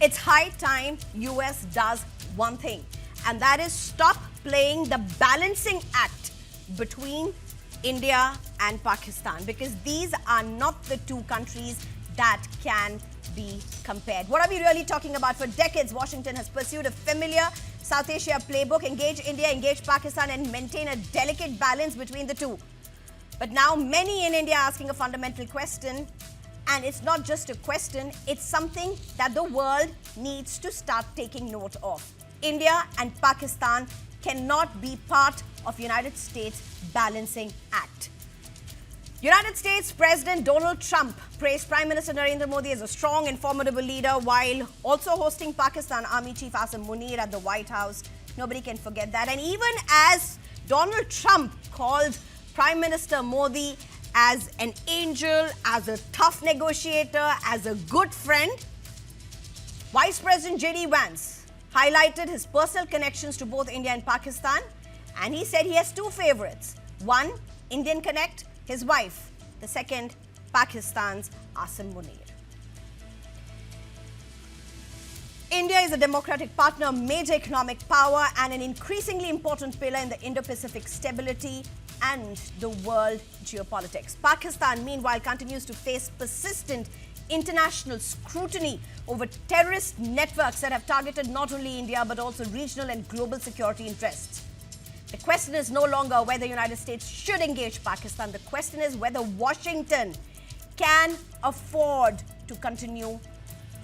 It's high time US does one thing, and that is stop playing the balancing act between India and Pakistan, because these are not the two countries that can be compared. What are we really talking about? For decades, Washington has pursued a familiar South Asia playbook: engage India, engage Pakistan, and maintain a delicate balance between the two. But now many in India are asking a fundamental question, and it's not just a question, it's something that the world needs to start taking note of. India and Pakistan cannot be part of United States balancing act. United States President Donald Trump praised Prime Minister Narendra Modi as a strong and formidable leader while also hosting Pakistan Army Chief Asim Munir at the White House. Nobody can forget that. And even as Donald Trump called Prime Minister Modi as an angel, as a tough negotiator, as a good friend, Vice President JD Vance highlighted his personal connections to both India and Pakistan, and he said he has two favorites. One, Indian connect, his wife. The second, Pakistan's Asim Munir. India is a democratic partner, major economic power, and an increasingly important pillar in the Indo-Pacific stability and the world geopolitics. Pakistan, meanwhile, continues to face persistent international scrutiny over terrorist networks that have targeted not only India but also regional and global security interests. The question is no longer whether the United States should engage Pakistan. The question is whether Washington can afford to continue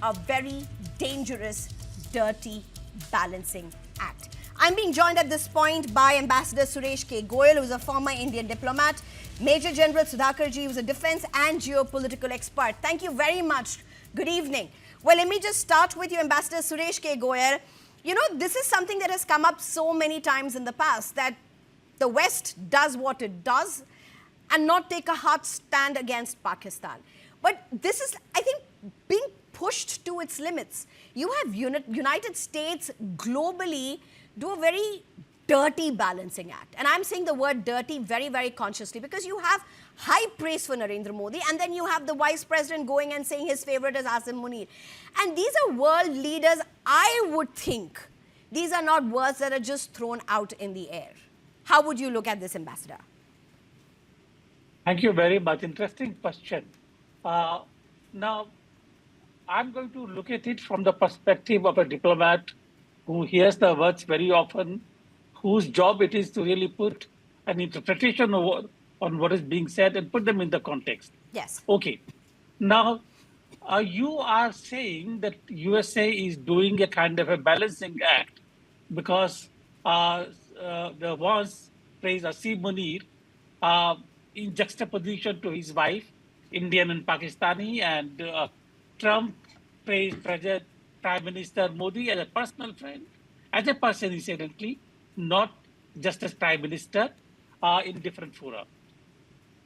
a very dangerous, dirty balancing act. I'm being joined at this point by Ambassador Suresh K. Goyal, who is a former Indian diplomat, Major General Sudhakarji, who is a defense and geopolitical expert. Thank you very much. Good evening. Well, let me just start with you, Ambassador Suresh K. Goyal. You know, this is something that has come up so many times in the past, that the West does what it does and not take a hard stand against Pakistan. But this is, I think, being pushed to its limits. You have United States globally do a very dirty balancing act. And I'm saying the word dirty very, very consciously, because you have high praise for Narendra Modi, and then you have the Vice President going and saying his favorite is Asim Munir. And these are world leaders. I would think these are not words that are just thrown out in the air. How would you look at this, Ambassador? Thank you very much. Interesting question. Now, I'm going to look at it from the perspective of a diplomat who hears the words very often, whose job it is to really put an interpretation on what is being said and put them in the context. Yes. Okay. Now, you are saying that USA is doing a kind of a balancing act because the once praised Asim Munir in juxtaposition to his wife, Indian and Pakistani, and Trump praised Prime Minister Modi as a personal friend, as a person incidentally, not just as Prime Minister, in different fora.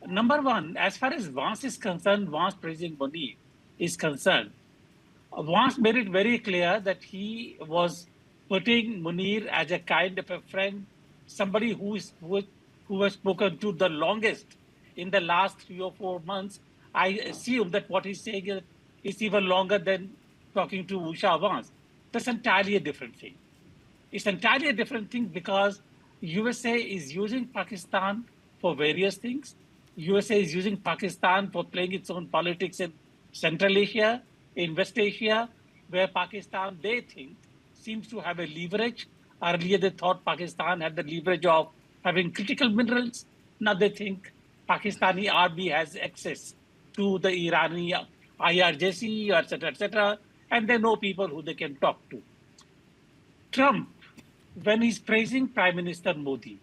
Number one, as far as Vance is concerned, Vance praising Modi is concerned, Vance made it very clear that he was putting Munir as a kind of a friend, somebody who has spoken to the longest in the last 3 or 4 months. I assume that what he's saying is even longer than talking to Usha Vance. That's entirely a different thing. It's entirely a different thing because USA is using Pakistan for various things. USA is using Pakistan for playing its own politics in Central Asia, in West Asia, where Pakistan, they think, seems to have a leverage. Earlier, they thought Pakistan had the leverage of having critical minerals. Now they think Pakistani army has access to the Irani IRGC, etc., and they know people who they can talk to. Trump, when he's praising Prime Minister Modi,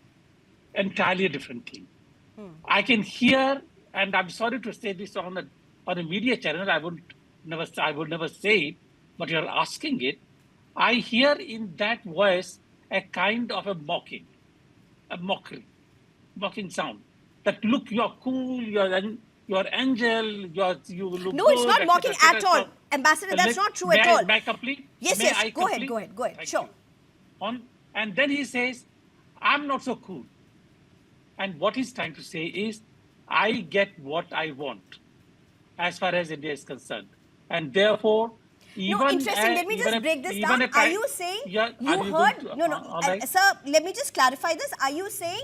entirely a different thing. I can hear, and I'm sorry to say this on a media channel, I would never say it, but you're asking it. I hear in that voice a kind of a mocking sound. That look, you're cool, you're angel, you look No, good, it's not mocking at all. So, Ambassador, that's not true at all. May I complete? Yes, yes, go ahead. Thank Sure. you. And then he says, I'm not so cool. And what he's trying to say is, I get what I want as far as India is concerned. And therefore, No, interesting. Let me just break this down. Are you saying you heard? No. Sir, let me just clarify this. Are you saying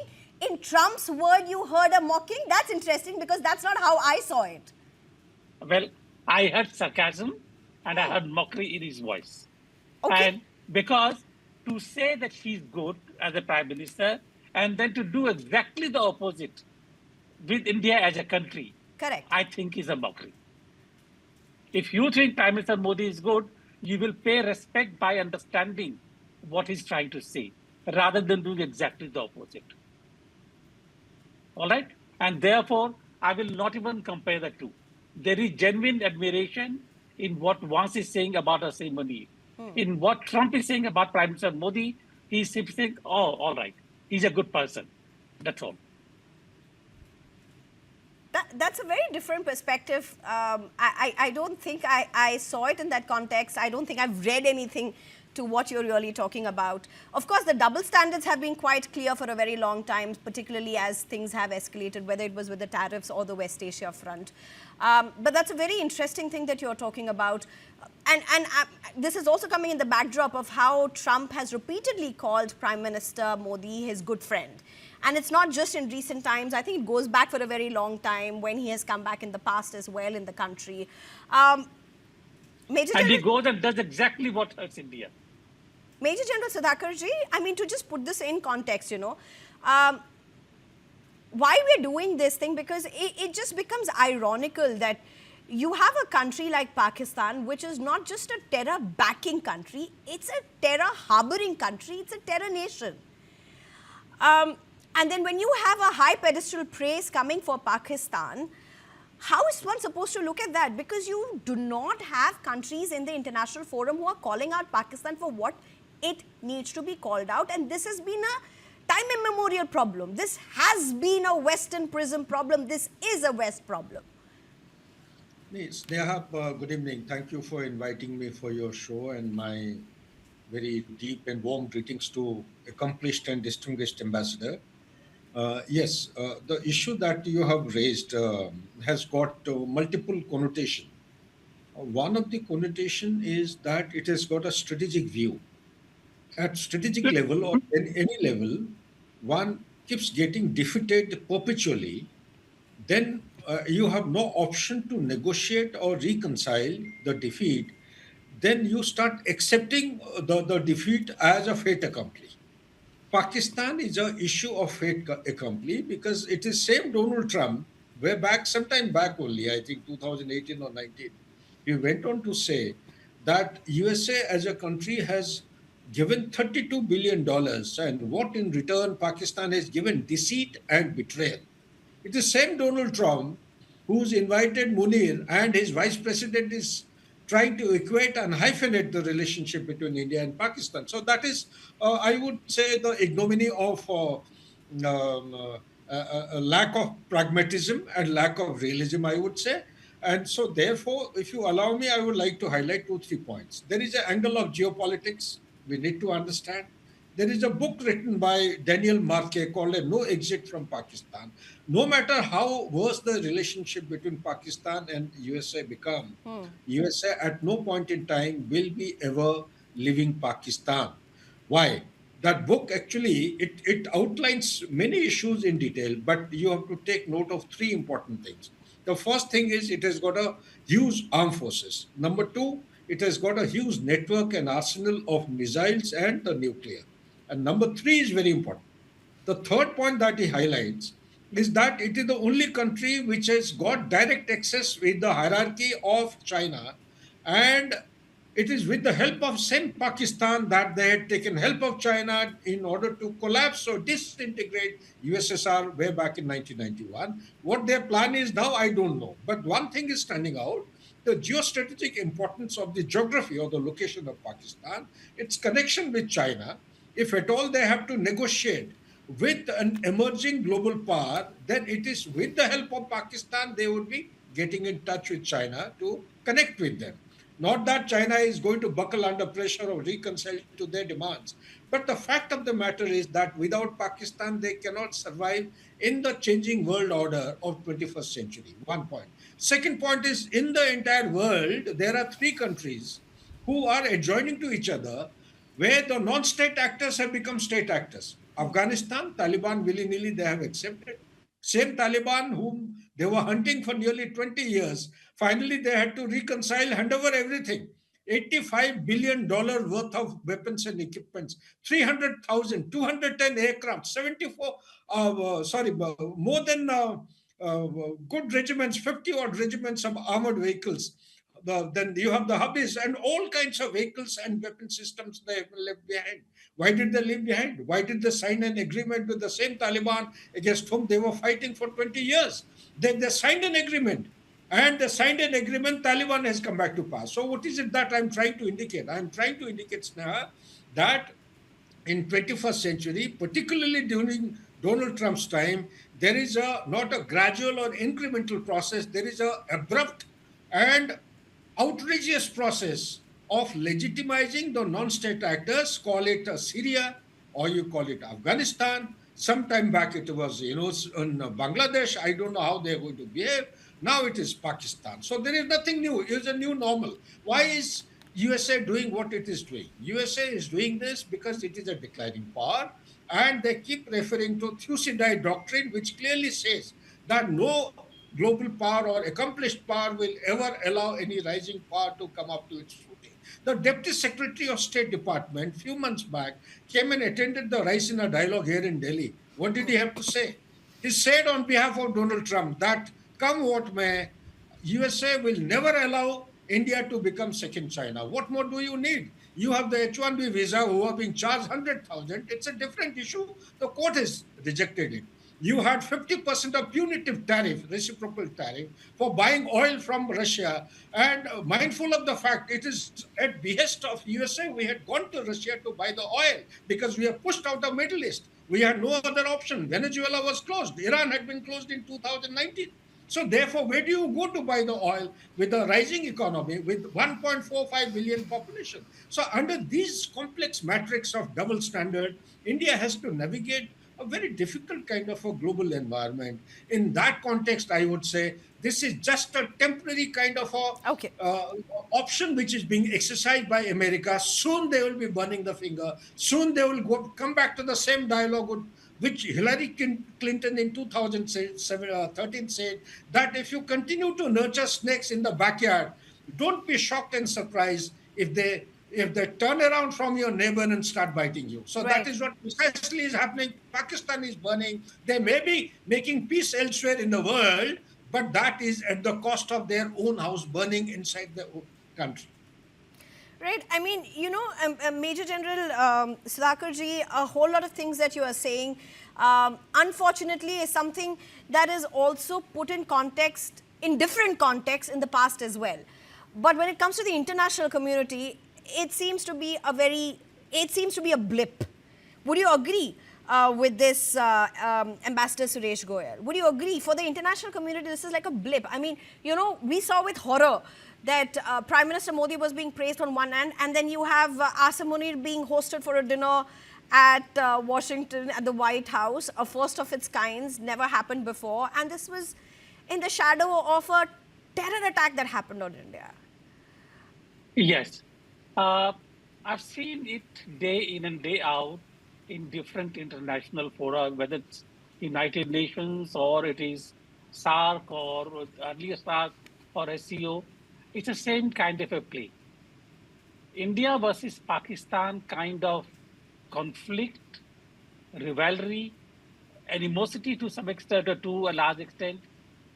in Trump's word you heard a mocking? That's interesting because that's not how I saw it. Well, I heard sarcasm and I heard mockery in his voice. Okay. And because to say that she's good as a prime minister and then to do exactly the opposite with India as a country, Correct. I think is a mockery. If you think Prime Minister Modi is good, you will pay respect by understanding what he's trying to say, rather than doing exactly the opposite. All right? And therefore, I will not even compare the two. There is genuine admiration in what Vance is saying about Asim Munir. In what Trump is saying about Prime Minister Modi, he's saying, oh, all right, he's a good person. That's all. That's a very different perspective. I don't think I saw it in that context. I don't think I've read anything to what you're really talking about. Of course, the double standards have been quite clear for a very long time, particularly as things have escalated, whether it was with the tariffs or the West Asia front. But that's a very interesting thing that you're talking about. And this is also coming in the backdrop of how Trump has repeatedly called Prime Minister Modi his good friend. And it's not just in recent times. I think it goes back for a very long time when he has come back in the past as well in the country. And he goes and does exactly what hurts India. Major General Sudhakarji, I mean, to just put this in context, why we're doing this thing, because it just becomes ironical that you have a country like Pakistan, which is not just a terror-backing country, it's a terror-harboring country, it's a terror nation. And then when you have a high pedestal praise coming for Pakistan, how is one supposed to look at that? Because you do not have countries in the international forum who are calling out Pakistan for what it needs to be called out. And this has been a time immemorial problem. This has been a Western prism problem. This is a West problem. Sneha, good evening. Thank you for inviting me for your show, and my very deep and warm greetings to accomplished and distinguished ambassador. Yes, the issue that you have raised has got multiple connotation. One of the connotation is that it has got a strategic view. At strategic level or any level, one keeps getting defeated perpetually, then you have no option to negotiate or reconcile the defeat. Then you start accepting the defeat as a fait accompli. Pakistan is an issue of fait accompli because it is same Donald Trump, way back, sometime back only, I think 2018 or 19, he went on to say that USA as a country has given $32 billion and what in return Pakistan has given deceit and betrayal. It is same Donald Trump who's invited Munir and his vice president is trying to equate and hyphenate the relationship between India and Pakistan. So that is, I would say, the ignominy of a lack of pragmatism and lack of realism, I would say. And so therefore, if you allow me, I would like to highlight 2-3 points. There is an angle of geopolitics we need to understand. There is a book written by Daniel Marquet called No Exit from Pakistan. No matter how worse the relationship between Pakistan and USA become, USA at no point in time will be ever leaving Pakistan. Why? That book actually, it outlines many issues in detail, but you have to take note of 3 important things. The first thing is it has got a huge armed forces. Number 2, it has got a huge network and arsenal of missiles and the nuclear. And number 3 is very important. The third point that he highlights is that it is the only country which has got direct access with the hierarchy of China, and it is with the help of same Pakistan that they had taken help of China in order to collapse or disintegrate USSR way back in 1991. What their plan is now, I don't know. But one thing is standing out, the geostrategic importance of the geography or the location of Pakistan, its connection with China. If at all they have to negotiate with an emerging global power, then it is with the help of Pakistan they would be getting in touch with China to connect with them. Not that China is going to buckle under pressure or reconcile to their demands. But the fact of the matter is that without Pakistan, they cannot survive in the changing world order of 21st century. One point. Second point is in the entire world, there are 3 countries who are adjoining to each other, where the non-state actors have become state actors. Afghanistan, Taliban willy-nilly they have accepted. Same Taliban whom they were hunting for nearly 20 years, finally they had to reconcile, hand over everything. $85 billion worth of weapons and equipments, 300,000, 210 aircraft, 74, more than good regiments, 50 odd regiments of armored vehicles. Then you have the hubbies and all kinds of vehicles and weapon systems they have left behind. Why did they leave behind? Why did they sign an agreement with the same Taliban against whom they were fighting for 20 years? They signed an agreement. And they signed an agreement, Taliban has come back to power. So what is it that I'm trying to indicate? I'm trying to indicate, Sneha, that in 21st century, particularly during Donald Trump's time, there is not a gradual or incremental process. There is a abrupt and outrageous process of legitimizing the non-state actors, call it Syria or you call it Afghanistan. Sometime back it was, in Bangladesh. I don't know how they're going to behave. Now it is Pakistan. So there is nothing new. It's a new normal. Why is USA doing what it is doing? USA is doing this because it is a declining power, and they keep referring to Thucydides doctrine, which clearly says that no global power or accomplished power will ever allow any rising power to come up to its footing. The Deputy Secretary of State Department, few months back, came and attended the Raisina dialogue here in Delhi. What did he have to say? He said on behalf of Donald Trump that, come what may, USA will never allow India to become second China. What more do you need? You have the H-1B visa who are being charged 100,000. It's a different issue. The court has rejected it. You had 50% of punitive tariff, reciprocal tariff, for buying oil from Russia. And mindful of the fact it is at behest of USA, we had gone to Russia to buy the oil because we are pushed out of Middle East. We had no other option. Venezuela was closed. Iran had been closed in 2019. So therefore, where do you go to buy the oil with a rising economy with 1.45 billion population? So under these complex matrix of double standard, India has to navigate a very difficult kind of a global environment. In that context, I would say this is just a temporary kind of a Okay. option which is being exercised by America. Soon they will be burning the finger. Soon they will come back to the same dialogue which Hillary Clinton in 2013 said, that if you continue to nurture snakes in the backyard, don't be shocked and surprised if they turn around from your neighbor and start biting you. So Right. that is what precisely is happening. Pakistan is burning. They may be making peace elsewhere in the world, but that is at the cost of their own house burning inside their own country. Right. I mean, Major General Sudhakarji, a whole lot of things that you are saying, unfortunately, is something that is also put in context, in different contexts in the past as well. But when it comes to the international community, it seems to be a blip. Would you agree with this, Ambassador Suresh Goyal? Would you agree? For the international community, this is like a blip. I mean, we saw with horror that Prime Minister Modi was being praised on one hand, and then you have Asim Munir being hosted for a dinner at Washington, at the White House, a first of its kinds, never happened before. And this was in the shadow of a terror attack that happened on India. Yes. I've seen it day in and day out in different international fora, whether it's United Nations or it is SARC or earlier SARC or SCO. It's the same kind of a play. India versus Pakistan kind of conflict, rivalry, animosity to some extent or to a large extent,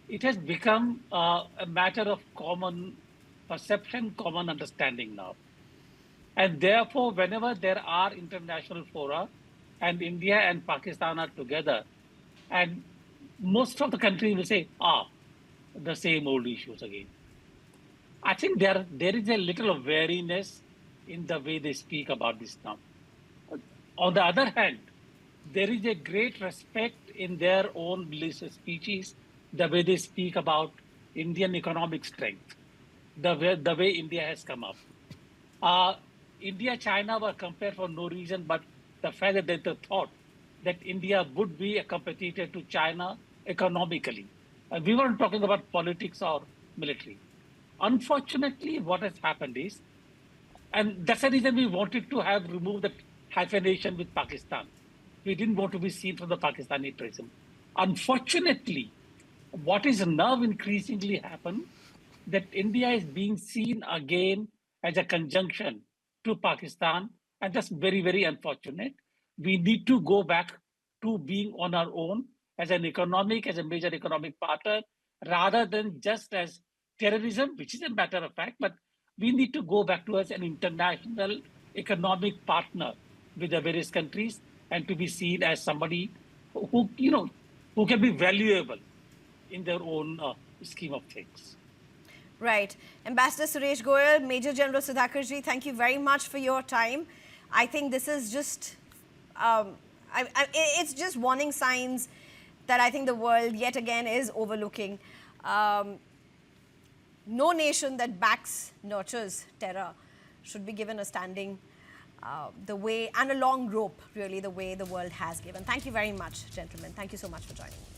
it has become a matter of common perception, common understanding now. And therefore, whenever there are international fora and India and Pakistan are together, and most of the countries will say, the same old issues again. I think there is a little wariness in the way they speak about this now. On the other hand, there is a great respect in their own speeches, the way they speak about Indian economic strength, the way India has come up. India, China were compared for no reason, but the fact that they thought that India would be a competitor to China economically. We weren't talking about politics or military. Unfortunately, what has happened is And that's the reason we wanted to have removed the hyphenation with Pakistan. We didn't want to be seen from the Pakistani prism. Unfortunately, what is now increasingly happened, that India is being seen again as a conjunction to Pakistan, and that's very, very unfortunate. We need to go back to being on our own as a major economic partner, rather than just as terrorism, which is a matter of fact, but we need to go back to as an international economic partner with the various countries, and to be seen as somebody who can be valuable in their own scheme of things. Right. Ambassador Suresh Goyal, Major General Sudhakarji, thank you very much for your time. I think this is just, it's just warning signs that I think the world yet again is overlooking. No nation that backs, nurtures terror should be given a standing the way, and a long rope, really, the way the world has given. Thank you very much, gentlemen. Thank you so much for joining me.